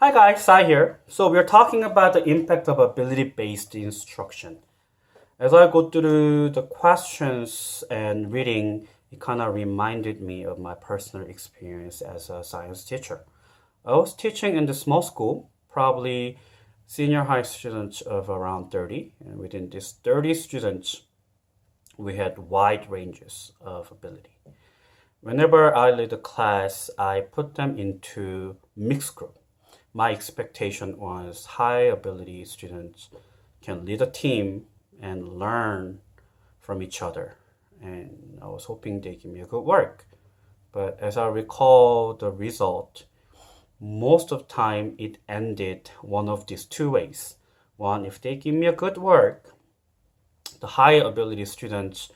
Hi guys, Sai here. So we're talking about the impact of ability-based instruction. As I go through the questions and reading, it kind of reminded me of my personal experience as a science teacher. I was teaching in the small school, probably senior high students of around 30, and within these 30 students, we had wide ranges of ability. Whenever I lead a class, I put them into mixed group. My expectation was high ability students can lead a team and learn from each other. And I was hoping they give me a good work. But as I recall the result, most of the time it ended one of these two ways. One, if they give me a good work, the high ability students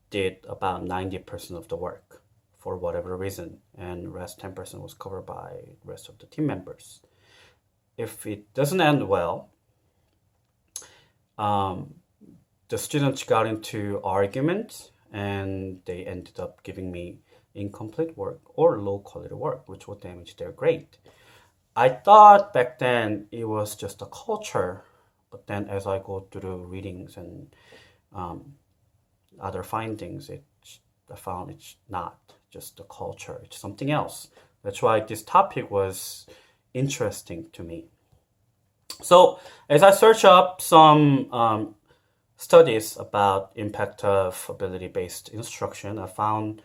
did about 90% of the work for whatever reason, and rest 10% was covered by the rest of the team members. If it doesn't end well, the students got into arguments and they ended up giving me incomplete work or low quality work, which would damage their grade. I thought back then it was just a culture, but then as I go through readings and other findings, I found it's not just the culture, it's something else. That's why this topic was interesting to me. So as I search up some studies about impact of ability-based instruction, I found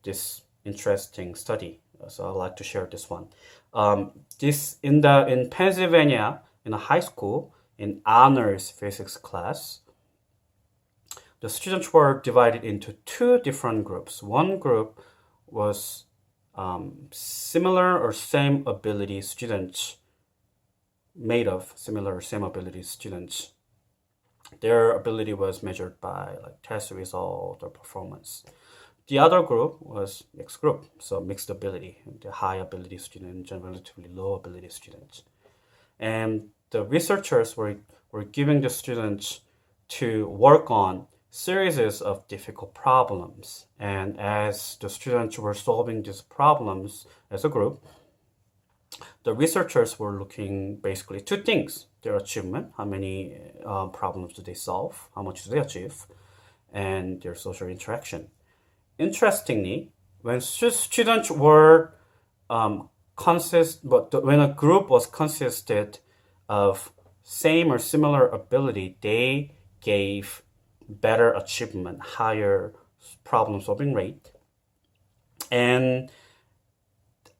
this interesting study. So I'd like to share this one. This in Pennsylvania, in a high school, in honors physics class, the students were divided into two different groups. One group was similar or same ability students, made of similar or same ability students. Their ability was measured by like test result or performance. The other group was mixed group, so mixed ability, the high ability students and relatively low ability students. And the researchers were giving the students to work on series of difficult problems. And as the students were solving these problems as a group, the researchers were looking basically two things: their achievement, how many problems do they solve, how much do they achieve, and their social interaction. Interestingly, when students were when a group was consisted of same or similar ability, they gave better achievement, higher problem solving rate. And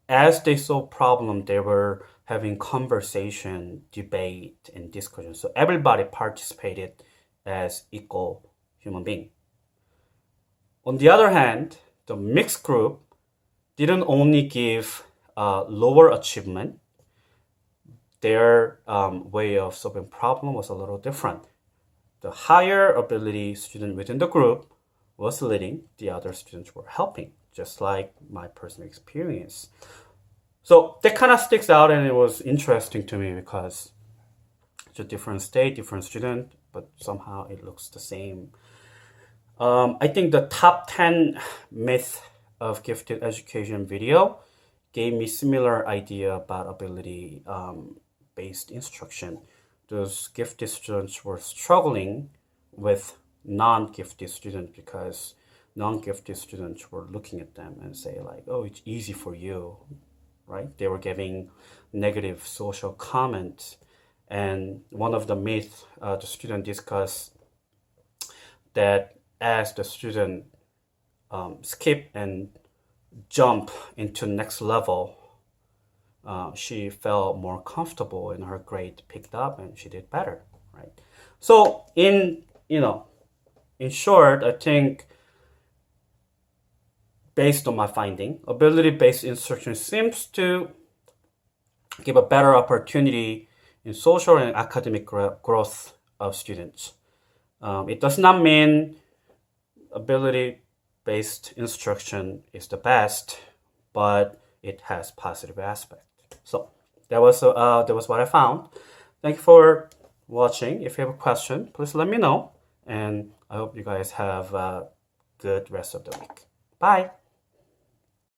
as they solved problem, they were having conversation, debate, and discussion. So everybody participated as equal human being. On the other hand, the mixed group didn't only give lower achievement. Their way of solving problem was a little different. The higher ability student within the group was leading, the other students were helping, just like my personal experience. So that kind of sticks out, and it was interesting to me because it's a different state, different student, but somehow it looks the same. I think the top 10 myth of gifted education video gave me similar idea about ability based instruction. Those gifted students were struggling with non-gifted students because non-gifted students were looking at them and say like, oh, it's easy for you, right? They were giving negative social comments. And one of the myths the student discussed, that as the student skip and jump into next level, she felt more comfortable and her grade picked up and she did better, right? So in short, I think based on my finding, ability-based instruction seems to give a better opportunity in social and academic growth of students. It does not mean ability-based instruction is the best, but it has positive aspects. So that was what I found. Thank you for watching. If you have a question, please let me know. And I hope you guys have a good rest of the week. Bye.